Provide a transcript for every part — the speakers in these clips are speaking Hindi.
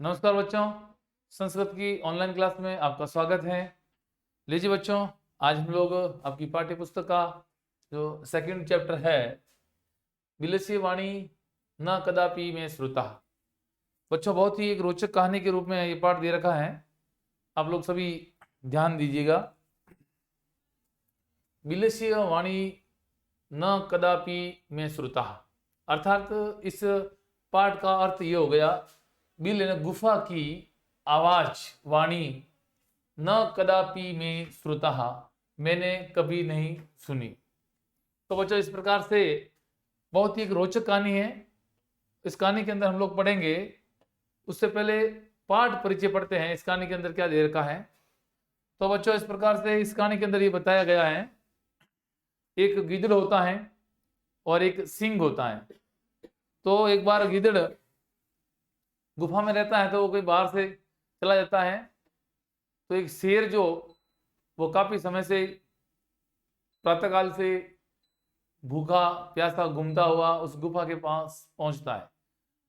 नमस्कार बच्चों, संस्कृत की ऑनलाइन क्लास में आपका स्वागत है। लीजिए बच्चों, आज हम लोग आपकी पाठ्य पुस्तक का जो सेकंड चैप्टर है, विलस्य वाणी न कदापि में श्रुता। बच्चों, बहुत ही एक रोचक कहानी के रूप में ये पाठ दे रखा है, आप लोग सभी ध्यान दीजिएगा। विलस्य वाणी न कदापि में श्रुता, अर्थात इस पाठ का अर्थ ये हो गया, बिल यानी गुफा की आवाज, वाणी, न कदापि में श्रुता, मैंने कभी नहीं सुनी। तो बच्चों, इस प्रकार से बहुत ही एक रोचक कहानी है। इस कहानी के अंदर हम लोग पढ़ेंगे, उससे पहले पाठ परिचय पढ़ते हैं, इस कहानी के अंदर क्या दे रखा है। तो बच्चों, इस प्रकार से इस कहानी के अंदर ये बताया गया है, एक गिदड़ होता है और एक सिंह होता है। तो एक बार गिदड़ गुफा में रहता है, तो वो कोई बाहर से चला जाता है, तो एक शेर जो वो काफी समय से प्रातःकाल से भूखा प्यासा घूमता हुआ उस गुफा के पास पहुंचता है,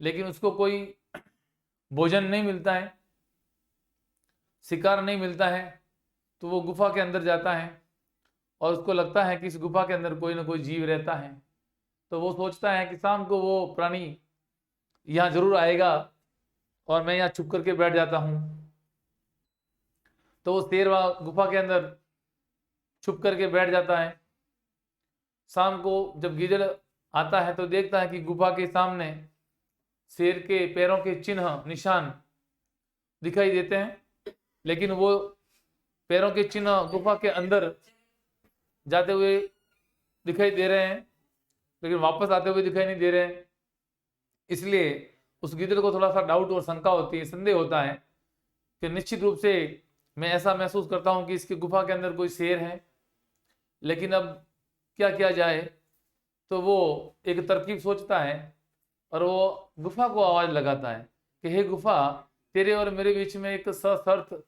लेकिन उसको कोई भोजन नहीं मिलता है, शिकार नहीं मिलता है। तो वो गुफा के अंदर जाता है और उसको लगता है कि इस गुफा के अंदर कोई ना कोई जीव रहता है। तो वो सोचता है कि शाम को वो प्राणी यहाँ जरूर आएगा और मैं यहाँ छुप करके बैठ जाता हूँ। तो वो शेर वहाँ गुफा के अंदर छुप करके बैठ जाता है। शाम को जब गिदड़ आता है तो देखता है कि गुफा के सामने शेर के पैरों के चिन्ह, निशान दिखाई देते हैं, लेकिन वो पैरों के चिन्ह गुफा के अंदर जाते हुए दिखाई दे रहे हैं, लेकिन वापस आते हुए दिखाई नहीं दे रहे हैं। इसलिए उस गिदड़ को थोड़ा सा डाउट और शंका होती है, संदेह होता है कि निश्चित रूप से मैं ऐसा महसूस करता हूं कि इसकी गुफा के अंदर कोई शेर है, लेकिन अब क्या किया जाए। तो वो एक तरकीब सोचता है और वो गुफा को आवाज लगाता है कि हे गुफा, तेरे और मेरे बीच में एक सशर्त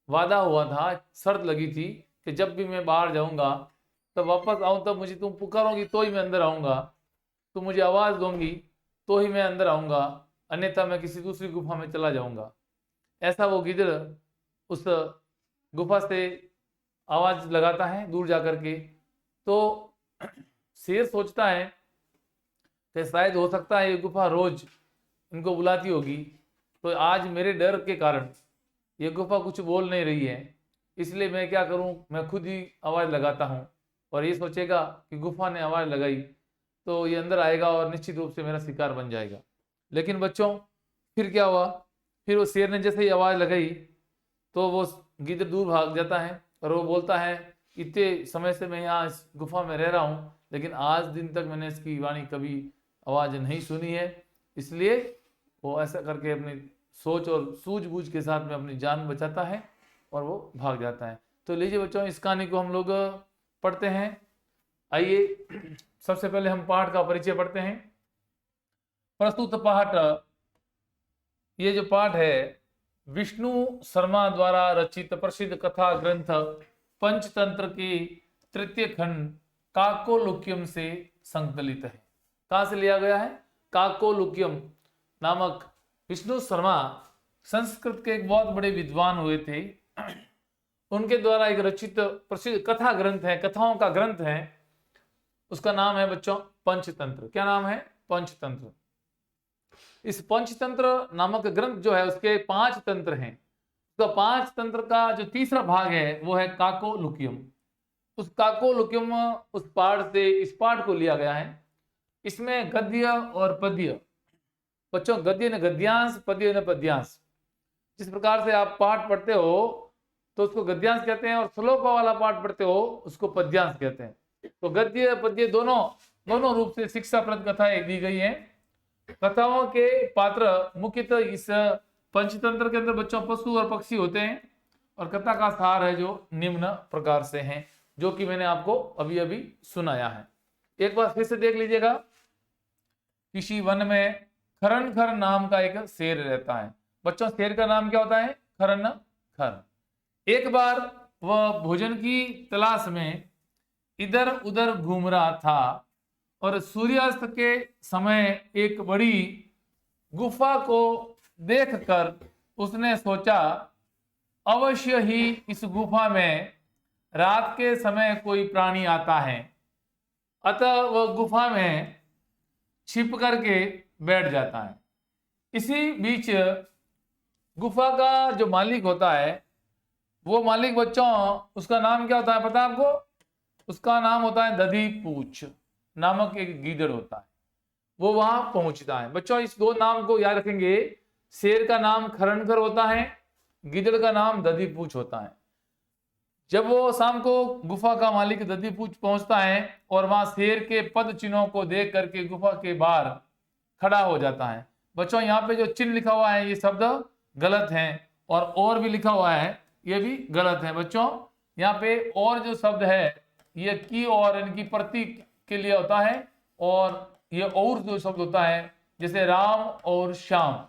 वादा हुआ था, शर्त लगी थी कि जब भी मैं बाहर जाऊंगा तब वापस आऊं, तब मुझे तुम पुकारोगी तो ही मैं अंदर आऊंगा, तुम मुझे आवाज दोगी तो ही मैं अंदर आऊंगा, अन्यथा मैं किसी दूसरी गुफा में चला जाऊंगा। ऐसा वो गिदड़ उस गुफा से आवाज लगाता है दूर जाकर के। तो शेर सोचता है कि शायद हो सकता है ये गुफा रोज इनको बुलाती होगी, तो आज मेरे डर के कारण ये गुफा कुछ बोल नहीं रही है, इसलिए मैं क्या करूं, मैं खुद ही आवाज लगाता हूं और ये सोचेगा कि गुफा ने आवाज लगाई तो ये अंदर आएगा और निश्चित रूप से मेरा शिकार बन जाएगा। लेकिन बच्चों, फिर क्या हुआ, फिर वो शेर ने जैसे ही आवाज लगाई तो वो गिद्ध दूर भाग जाता है और वो बोलता है, इतने समय से मैं यहाँ इस गुफा में रह रहा हूँ, लेकिन आज दिन तक मैंने इसकी वाणी कभी आवाज नहीं सुनी है। इसलिए वो ऐसा करके अपनी सोच और सूझबूझ के साथ में अपनी जान बचाता है और वो भाग जाता है। तो लीजिए बच्चों, इस कहानी को हम लोग पढ़ते हैं। आइए, सबसे पहले हम पाठ का परिचय पढ़ते हैं। प्रस्तुत पाठ, ये जो पाठ है विष्णु शर्मा द्वारा रचित प्रसिद्ध कथा ग्रंथ पंचतंत्र के तृतीय खंड काकोलुक्यम से संकलित है। कहां से लिया गया है? काकोलुक्यम नामक विष्णु शर्मा संस्कृत के एक बहुत बड़े विद्वान हुए थे, उनके द्वारा एक रचित प्रसिद्ध कथा ग्रंथ है, कथाओं का ग्रंथ है। उसका नाम है बच्चों पंचतंत्र। क्या नाम है? पंचतंत्र। इस पंचतंत्र नामक ग्रंथ जो है उसके 5 तंत्र हैं। तो 5 तंत्र का जो तीसरा भाग है वो है काकोलुक्यम। उस काकोलुक्यम उस पाठ से इस पाठ को लिया गया है। इसमें गद्य और पद्य, बच्चों गद्य न गद्यांश, पद्य न पद्यांश। जिस प्रकार से आप पाठ पढ़ते हो तो उसको गद्यांश कहते हैं, और श्लोक वाला पाठ पढ़ते हो उसको पद्यांश कहते हैं। तो गद्य पद्य दोनों रूप से शिक्षाप्रद कथाएं दी गई हैं। कथाओं के पात्र मुख्यतः इस पंचतंत्र के अंदर बच्चों पशु और पक्षी होते हैं, और कथा का सार है जो निम्न प्रकार से हैं, जो कि मैंने आपको अभी अभी सुनाया है। एक बार फिर से देख लीजिएगा। किसी वन में खरन खर नाम का एक शेर रहता है। बच्चों, शेर का नाम क्या होता है? खरन खर। एक बार वह भोजन की तलाश में इधर उधर घूम रहा था और सूर्यास्त के समय एक बड़ी गुफा को देखकर उसने सोचा अवश्य ही इस गुफा में रात के समय कोई प्राणी आता है, अतः वह गुफा में छिप करके बैठ जाता है। इसी बीच गुफा का जो मालिक होता है, वो मालिक बच्चों, उसका नाम क्या होता है पता है आपको? उसका नाम होता है दधी पूछ नामक एक गीदड़ होता है। वो वहां पहुंचता है। बच्चों इस दो नाम को याद रखेंगे, शेर का नाम खरनकर होता है, गीदड़ का नाम दधी पूछ होता है। जब वो शाम को गुफा का मालिक दधी पूछ पहुंचता है और वहां शेर के पद चिन्हों को देख करके गुफा के बाहर खड़ा हो जाता है। बच्चों यहाँ पे जो चिन्ह लिखा हुआ है ये शब्द गलत है, और भी लिखा हुआ है ये भी गलत है। बच्चों यहाँ पे और जो शब्द है ये की और इनकी प्रतीक के लिए होता है, और ये और जो शब्द होता है जैसे राम और श्याम,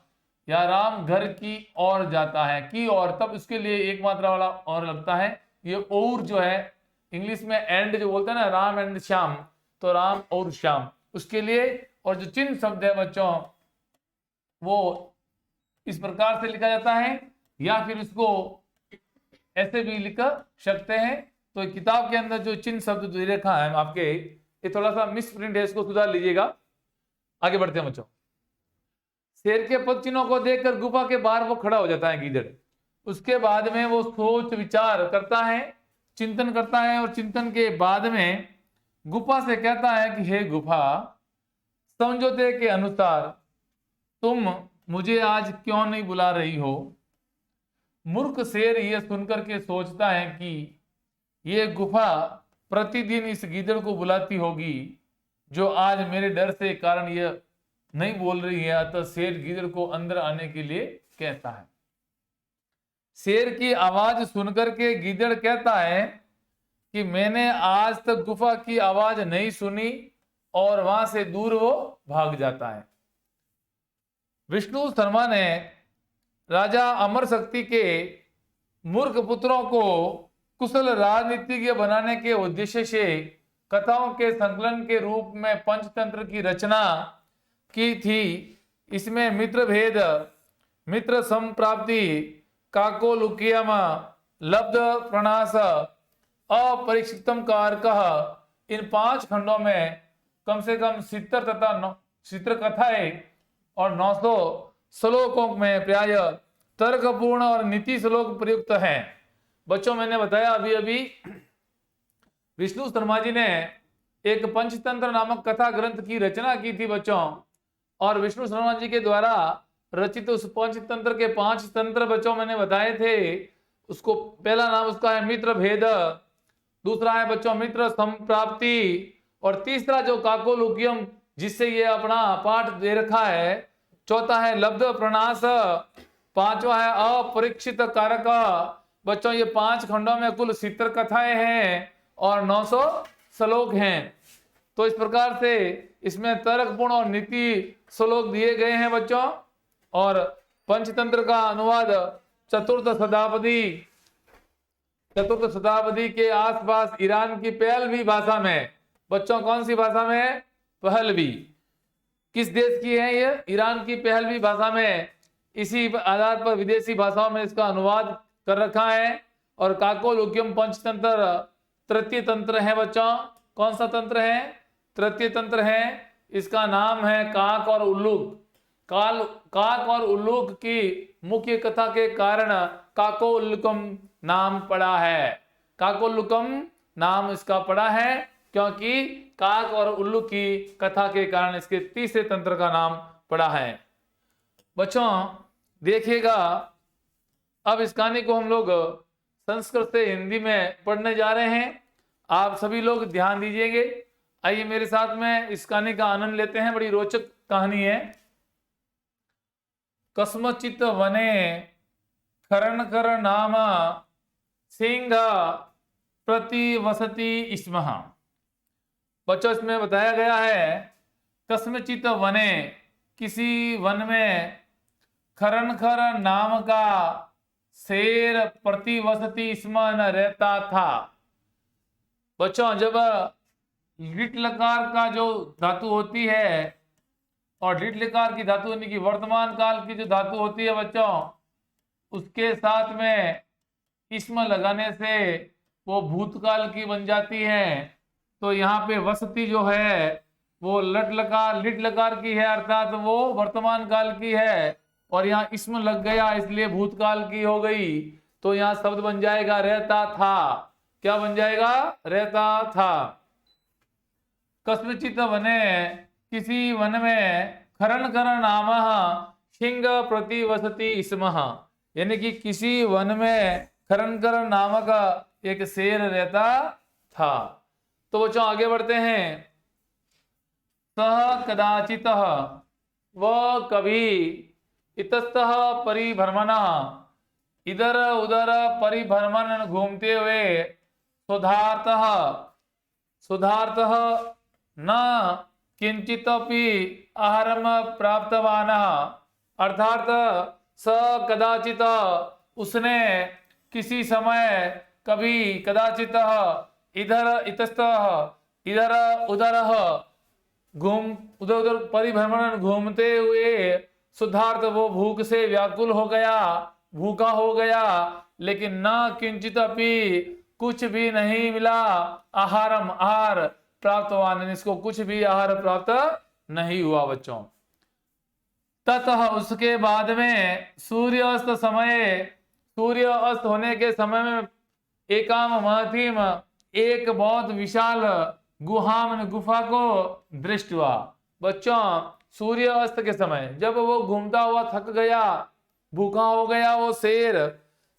या राम घर की ओर जाता है, की और, तब उसके लिए एक मात्रा वाला और लगता है। ये और जो है इंग्लिश में एंड जो बोलते हैं ना, राम एंड श्याम, तो राम और श्याम उसके लिए। और जो चिन्ह शब्द है बच्चों वो इस प्रकार से लिखा जाता है, या फिर इसको ऐसे भी लिख सकते हैं। तो किताब के अंदर जो चिन्ह शब्द दे रखा है आपके, ये थोड़ा सा मिस प्रिंट है, इसको सुधार लीजिएगा। आगे बढ़ते हैं बच्चों। शेर के पद चिन्हों को देखकर गुफा के बाहर वो खड़ा हो जाता है गीदड़। उसके बाद में वो सोच विचार करता है, चिंतन करता है, और चिंतन के बाद में गुफा से कहता है कि हे गुफा, समझौते के अनुसार तुम मुझे आज क्यों नहीं बुला रही हो? मूर्ख शेर यह सुनकर के सोचता है कि ये गुफा प्रतिदिन इस गीदड़ को बुलाती होगी, जो आज मेरे डर से कारण यह नहीं बोल रही है। अतः शेर गीदड़ को अंदर आने के लिए कहता है। शेर की आवाज सुनकर के गीदड़ कहता है कि मैंने आज तक गुफा की आवाज नहीं सुनी, और वहां से दूर वो भाग जाता है। विष्णु शर्मा ने राजा अमर शक्ति के मूर्ख पुत्रों को कुशल राजनीतिज्ञ बनाने के उद्देश्य से कथाओं के संकलन के रूप में पंचतंत्र की रचना की थी। इसमें मित्र भेद, मित्र संप्राप्ति, काकोलुकियम, लब्ध प्रणास, अपरिक्षितम कारक, इन 5 खंडों में कम से कम 70 तथा 70 कथाएं और 900 श्लोकों में प्राय तर्कपूर्ण और नीति श्लोक प्रयुक्त हैं। बच्चों मैंने बताया अभी अभी विष्णु शर्मा जी ने एक पंचतंत्र नामक कथा ग्रंथ की रचना की थी बच्चों, और विष्णु शर्मा जी के द्वारा रचित उस पंचतंत्र के 5 तंत्र बच्चों मैंने बताए थे। उसको पहला नाम उसका है मित्र भेद, दूसरा है बच्चों मित्र संप्राप्ति, और तीसरा जो काकोलुकियम जिससे ये अपना पाठ दे रखा है, चौथा है लब्ध प्रणास, पांचवा है अपरीक्षित कारक। बच्चों ये 5 खंडों में कुल 70 कथाएं हैं और 900 श्लोक हैं। तो इस प्रकार से इसमें तर्कपूर्ण और नीति श्लोक दिए गए हैं बच्चों। और पंचतंत्र का अनुवाद चतुर्थ शताब्दी के आसपास ईरान की पहलवी भाषा में, बच्चों कौन सी भाषा में? पहलवी। किस देश की है ये? ईरान की पहलवी भाषा में। इसी आधार पर विदेशी भाषाओं में इसका अनुवाद कर रखा है। और काकोलुकियम पंचतंत्र तृतीय तंत्र है बच्चों। कौन सा तंत्र है? तृतीय तंत्र है। इसका नाम है काक और उल्लूक। काक और उल्लूक की मुख्य कथा के कारण काकोलुकम नाम पड़ा है। काकोलुकम नाम इसका पड़ा है क्योंकि काक और उल्लू की कथा के कारण इसके तीसरे तंत्र का नाम पड़ा है। बच्चों देखिएगा, अब इस कहानी को हम लोग संस्कृत से हिंदी में पढ़ने जा रहे हैं। आप सभी लोग ध्यान दीजिएगा। आइए मेरे साथ में इस कहानी का आनंद लेते हैं। बड़ी रोचक कहानी है। कस्मचित वने खरणकर नाम सिंह प्रतिवसति स्मः। बच्चों इसमें बताया गया है कस्मचित वने, किसी वन में खरणखर नाम का शेर प्रतिवसति स्म रहता था। बच्चों जब लिट लकार का जो धातु होती है और लिट लकार की धातु यानी कि वर्तमान काल की जो धातु होती है बच्चों, उसके साथ में इस्म लगाने से वो भूतकाल की बन जाती है। तो यहाँ पे वसती जो है वो लिट लकार की है, अर्थात वो वर्तमान काल की है, और यहाँ इस्म लग गया इसलिए भूतकाल की हो गई। तो यहाँ शब्द बन जाएगा रहता था। क्या बन जाएगा? रहता था। कस्मचित वने, किसी वन में, खरन करण नाम सिंह प्रति वसती इसमः, यानी कि किसी वन में खरन करण नामक एक शेर रहता था। तो बच्चों आगे बढ़ते हैं। सह कदाचित, वह कभी, इतस्तः परिभ्रमण, इधर उधर परिभ्रमण घूमते हुए, सुधार्थः, सुधार्थः न किंचितपि आहारम प्राप्तवान, अर्थात स कदाचित, उसने किसी समय, कभी, कदाचित, इधर इतस्तः, इधर उधर उधर परिभ्रमण घूमते हुए, सुधार्थ वो भूख से व्याकुल हो गया, भूखा हो गया, लेकिन न किंचित अपि, कुछ भी नहीं मिला, आहारम, आहार, प्राप्तवान, इसको कुछ भी आहार प्राप्त नहीं हुआ बच्चों। ततः उसके बाद में सूर्य अस्त समय, सूर्य अस्त होने के समय में, एकाम महतीम, एक बहुत विशाल गुहाम, गुफा को दृष्टवा। बच्चों सूर्य अस्त के समय जब वो घूमता हुआ थक गया, भूखा हो गया वो शेर,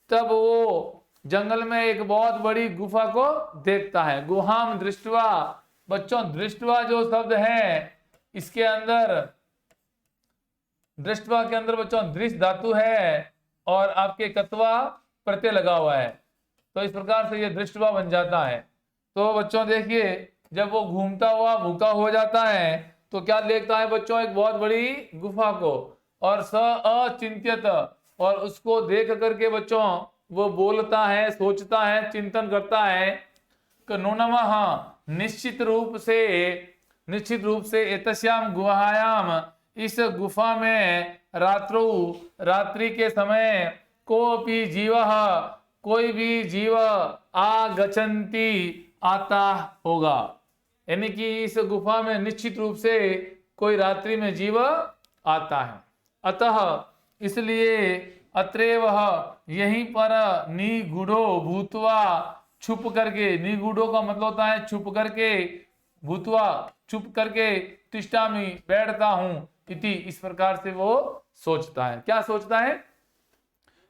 तब वो जंगल में एक बहुत बड़ी गुफा को देखता है। गुहाम दृष्टवा। बच्चों दृष्टवा जो शब्द है, इसके अंदर, दृष्टवा के अंदर बच्चों दृष्ट धातु है और आपके कत्वा प्रत्यय लगा हुआ है, तो इस प्रकार से ये दृष्टवा बन जाता है। तो बच्चों देखिए, जब वो घूमता हुआ भूखा हो जाता है तो क्या देखता है बच्चों? एक बहुत बड़ी गुफा को, और स अचिंत्यत, और उसको देख करके बच्चों वो बोलता है, सोचता है, चिंतन करता है कि नूनमः, निश्चित रूप से एतस्याम गुहायाम, इस गुफा में, रात्रो, रात्रि के समय, कोपि जीवः, कोई भी जीव, आगच्छन्ति, आता होगा, यानी कि इस गुफा में निश्चित रूप से कोई रात्रि में जीव आता है। अतः इसलिए अत्रैव, यहीं पर, निगूढ़ो भूतवा, छुप करके, निगूढ़ो का मतलब होता है छुप करके, भूतवा छुप करके, तिष्ठामि बैठता हूं, इति इस प्रकार से वो सोचता है। क्या सोचता है?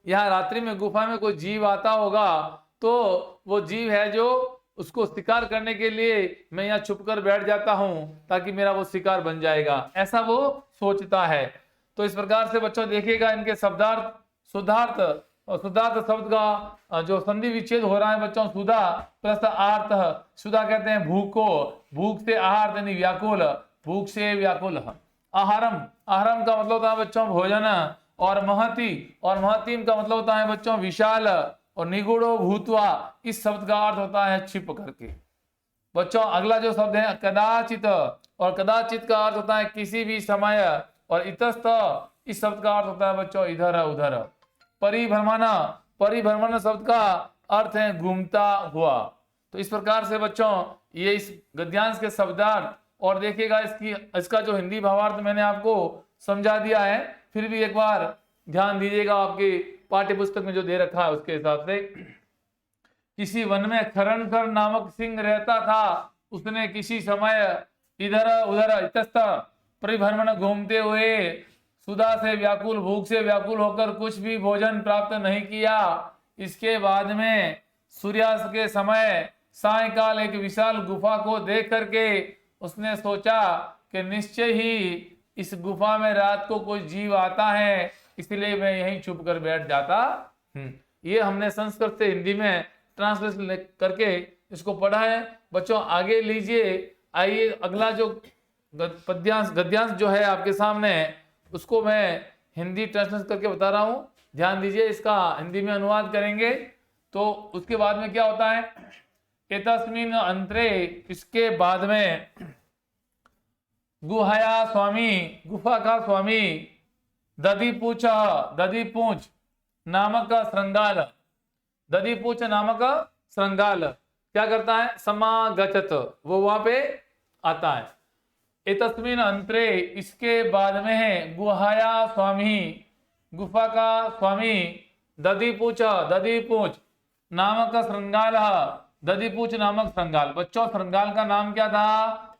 यहाँ रात्रि में गुफा में कोई जीव आता होगा, तो वो जीव है जो उसको शिकार करने के लिए मैं यहाँ छुपकर बैठ जाता हूं, ताकि मेरा वो शिकार बन जाएगा, ऐसा वो सोचता है। तो इस प्रकार से बच्चों देखिएगा इनके शब्दार्थ, शुद्धार्थ, और शुद्धार्थ शब्द का जो संधि विच्छेद हो रहा है बच्चों, सुधा प्लस आर्थ, सुधा कहते हैं भूख को, भूख से आहार यानी व्याकुल, भूख से व्याकुल। आहारम, आहारम का मतलब होता है बच्चों भोजन, और महति, और महतीम का मतलब होता है बच्चों विशाल, और निगूढ़ो भूतवा, इस शब्द का अर्थ होता है छिप करके। बच्चों अगला जो शब्द है कदाचित, और कदाचित का अर्थ होता है किसी भी समय, और इतस्त, इस शब्द का अर्थ होता है बच्चों इधर उधर। परिभ्रमण, परिभ्रमण शब्द का अर्थ है घूमता हुआ। तो इस प्रकार से बच्चों ये इस गद्यांश के शब्दार्थ, और देखिएगा इसका जो हिंदी भावार्थ मैंने आपको समझा दिया है, फिर भी एक बार ध्यान दीजिएगा, आपके पाठ्य पुस्तक में जो दे रखा है उसके हिसाब से। किसी वन में खरनकर नामक सिंह रहता था, उसने किसी समय इधर उधर इतस्त परिभ्रमण घूमते हुए, सुधा से व्याकुल, भूख से व्याकुल होकर कुछ भी भोजन प्राप्त नहीं किया। इसके बाद में सूर्यास्त के समय सायंकाल एक विशाल गुफा को देख करके उसने सोचा कि निश्चय ही इस गुफा में रात को कोई जीव आता है, इसलिए मैं यहीं छुप कर बैठ जाता। ये हमने संस्कृत से हिंदी में ट्रांसलेशन करके इसको पढ़ा है। बच्चों आगे लीजिए, आइए अगला जो पद्यांश गद्यांश जो है आपके सामने, उसको मैं हिंदी ट्रांसलेशन करके बता रहा हूं, ध्यान दीजिए। इसका हिंदी में अनुवाद करेंगे तो उसके बाद में क्या होता है, एतस्मिन् अंतरे, इसके बाद में, गुहाया स्वामी, गुफा का स्वामी, दधिपूछ, दधिपूछ नामक श्रृंगाल, दधिपूछ नामक श्रृंगाल क्या करता है? समागचत, वो वहां पे आता है। एतस्मिन अंतरे, इसके बाद में है, गुहाया स्वामी, गुफा का स्वामी, दधिपूछ, दधिपूछ नामक श्रृंगाल, दधिपूछ नामक श्रृंगाल। बच्चों श्रृंगाल का नाम क्या था?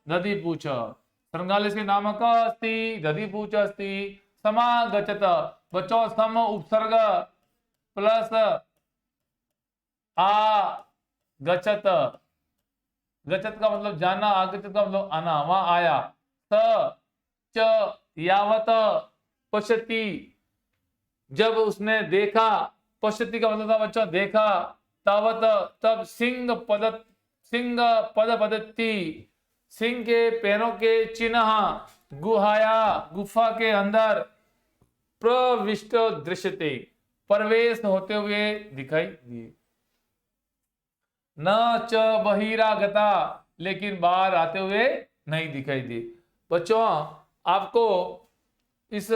दधिपूछ। श्रृंगाल इसके नामक अस्ति, दधिपूछ अस्ति। समागचत, बच्चों सम उपसर्ग प्लस आ गचत, गचत का मतलब जाना, आगचत का मतलब आना, वहां आया। स च यावत पश्यति, जब उसने देखा, पश्यति का मतलब था बच्चों देखा, तावत तब, सिंह पद, सिंह पद पदति, सिंह के पैरों के चिन्ह, गुहाया गुफा के अंदर, प्रविष्ट दृश्यते प्रवेश होते हुए दिखाई दिए। न च बहिरागता, लेकिन बाहर आते हुए नहीं दिखाई दिए। बच्चों आपको इस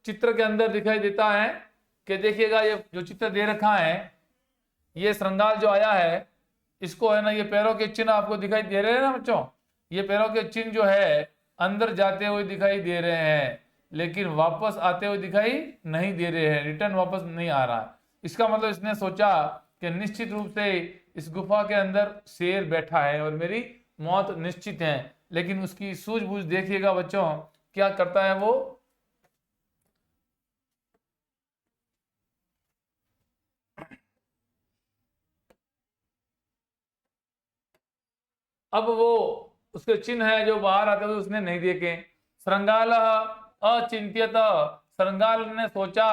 चित्र के अंदर दिखाई देता है कि देखिएगा ये जो चित्र दे रखा है, ये श्रृंगाल जो आया है, इसको है ना, ये पैरों के चिन्ह आपको दिखाई दे रहे हैं ना बच्चों, ये पैरों के चिन्ह जो है अंदर जाते हुए दिखाई दे रहे हैं, लेकिन वापस आते हुए दिखाई नहीं दे रहे हैं, रिटर्न वापस नहीं आ रहा है। इसका मतलब इसने सोचा कि निश्चित रूप से इस गुफा के अंदर शेर बैठा है और मेरी मौत निश्चित है। लेकिन उसकी सूझबूझ देखिएगा बच्चों, क्या करता है वो, अब वो उसके चिन्ह है जो बाहर आते हुए उसने नहीं देखे। श्रृंगाल अचिंत्यत, श्रृंगाल ने सोचा,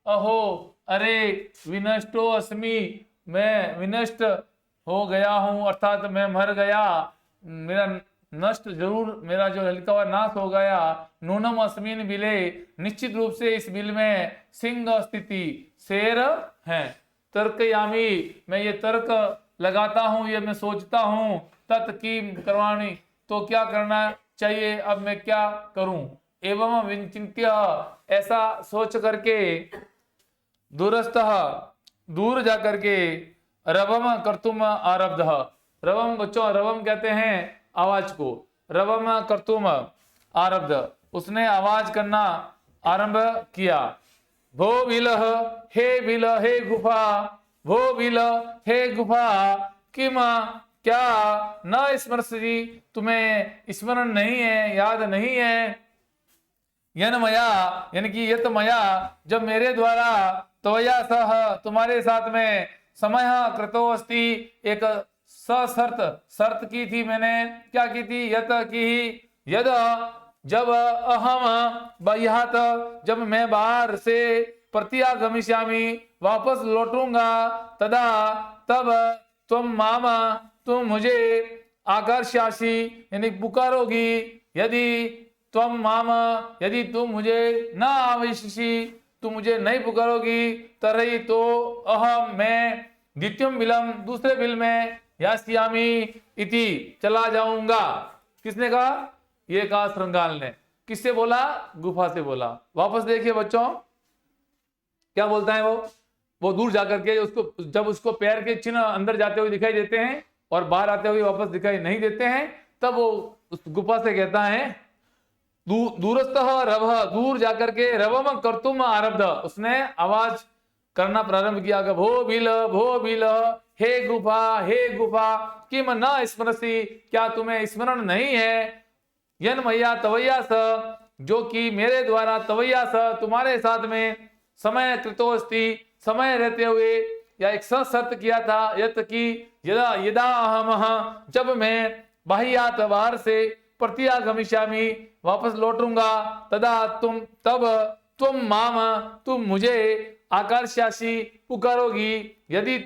अहो अरे विनष्टो अस्मि, मैं विनष्ट हो गया हूं, अर्थात मैं मर गया, मेरा नष्ट जरूर, मेरा जो लिखा हुआ नाश हो गया। नूनम अस्मिन बिले, निश्चित रूप से इस बिल में सिंह स्थिति, शेर है। तर्कयामी, मैं ये तर्क लगाता हूं, ये मैं सोचता हूं, तत् की करवाणी, तो क्या करना चाहिए, अब मैं क्या करूं। एवं विचिंत्य, ऐसा सोच करके, दूरस्थ, दूर जाकर के, रवम कर्तुम आरब्ध, रवम बच्चों, रवम कहते हैं आवाज को, रवम कर्तुम आरब्ध, उसने आवाज करना आरंभ किया। भो विलह, हे विल, हे गुफा, भो विल, हे गुफा, किम क्या, न स्मरसि, तुम्हें स्मरण नहीं है, याद नहीं है। यन मया, यानी कि यत मया, जब मेरे द्वारा, त्वया सह, तुम्हारे साथ में, समय कृतो अस्ति, एक सशर्त, शर्त की थी मैंने, क्या की थी, यत की, यद, जब, अहम बह्यात, जब मैं बाहर से, प्रत्यागमिष्यामि, वापस लौटूंगा, तदा, तब, तुम मामा, तुम मुझे, आकर्ष्यासि, यानी पुकारोगी, यदि तुम मामा, यदि तुम मुझे न आवेशी, तुम मुझे नहीं पुकारोगी, तरही तो अहम, मैं, द्वितीयम बिलम, दूसरे बिल में, यास्यामी इति, चला जाऊंगा। किसने कहा? ये कहा श्रृंगाल ने। किससे बोला? गुफा से बोला। वापस देखिए बच्चों क्या बोलता है वो दूर जाकर के, उसको जब उसको पैर के चिन्ह अंदर जाते हुए दिखाई देते हैं और बाहर आते हुए वापस दिखाई नहीं देते हैं, तब वो उस गुफा से कहता है, दूरस्थ रव, दूर जाकर के, रवम कर्तुम आरब्ध, उसने आवाज करना प्रारंभ किया, भो बिल, हे गुफा, किम न स्मरसि, क्या तुम्हें स्मरण नहीं है, यन मैया तवैया स, जो कि मेरे द्वारा, तवैया स, तुम्हारे साथ में, समय कृतोस्ति, समय रहते हुए, या एक शर्त किया था, यत की, यदा यदा अहम, जब मैं, बाह्यात, बाहर से, प्रत्यागमिष्यामि, वापस लौटूंगा, तदा तुम, तब, तुम माम, तुम मुझे, आकर्ष्यासि, पुकारोगी, यदि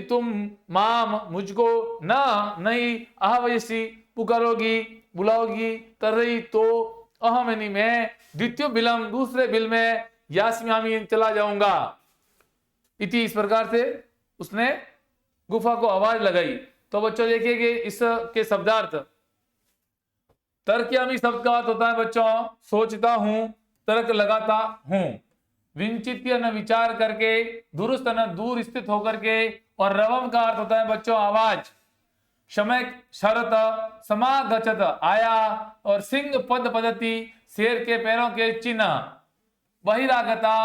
तुम माम, मुझको, न नहीं, आहवयसी, पुकारोगी, बुलाओगी, तरही तो अहम, यानी मैं, द्वितीय बिलम, दूसरे बिल में, यास्म्यामी, चला जाऊंगा। इति, इस प्रकार से उसने गुफा को आवाज लगाई। तो बच्चों देखिए कि इसके शब्दार्थ, तर्कयामी शब्द का अर्थ होता है बच्चों सोचता हूं, तर्क लगाता हूं। विंचित्य न विचार करके, दुरुस्त न दूर स्थित होकर के, और रवम का अर्थ होता है बच्चों आवाज। समय शरत समागछत आया, और सिंह पद पद्धति शेर के पैरों के चिन्ह। बहिरागता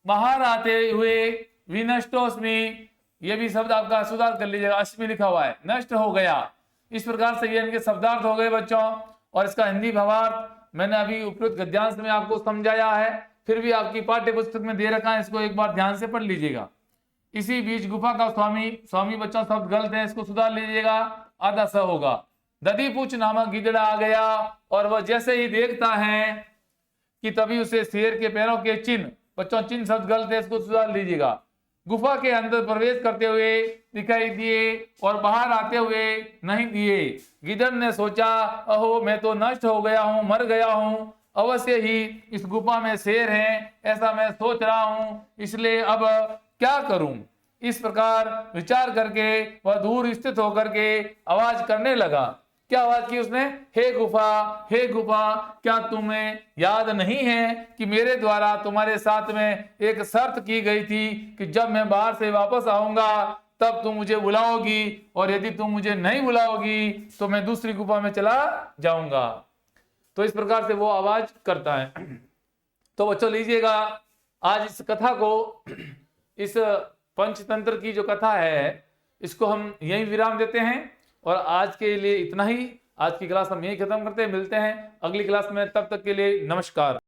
बाहर आते हुए, विनष्टोस्मि ये भी शब्द आपका सुधार कर लीजिएगा, अस्मि लिखा हुआ है, नष्ट हो गया। इस प्रकार से ये इनके शब्दार्थ हो गए बच्चों। और इसका हिंदी भावार्थ मैंने अभी उपयुक्त गद्यांश में आपको समझाया है, फिर भी आपकी पाठ्य पुस्तक में दे रखा है, इसको एक बार ध्यान से पढ़ लीजिएगा। इसी बीच गुफा का स्वामी, स्वामी बच्चों शब्द गलत है, इसको सुधार लीजिएगा, आधा स होगा। दधीपुच नामक गिदड़ा आ गया, और वह जैसे ही देखता है कि तभी उसे शेर के पैरों के चिन्ह, बच्चों चिन्ह शब्द गलत है, इसको सुधार लीजिएगा, गुफा के अंदर प्रवेश करते हुए दिखाई दिए और बाहर आते हुए नहीं दिए। गिदड़ ने सोचा, अहो मैं तो नष्ट हो गया हूं, मर गया हूं, अवश्य ही इस गुफा में शेर है, ऐसा मैं सोच रहा हूं, इसलिए अब क्या करूं। इस प्रकार विचार करके वह दूर स्थित होकर के आवाज करने लगा। क्या आवाज की उसने? हे गुफा, क्या तुम्हें याद नहीं है कि मेरे द्वारा तुम्हारे साथ में एक शर्त की गई थी कि जब मैं बाहर से वापस आऊंगा तब तुम मुझे बुलाओगी, और यदि तुम मुझे नहीं बुलाओगी तो मैं दूसरी गुफा में चला जाऊंगा। तो इस प्रकार से वो आवाज करता है। तो बच्चों लीजिएगा, आज इस कथा को, इस पंचतंत्र की जो कथा है, इसको हम यहीं विराम देते हैं। और आज के लिए इतना ही, आज की क्लास हम यहीं खत्म करते हैं। मिलते हैं अगली क्लास में, तब तक के लिए नमस्कार।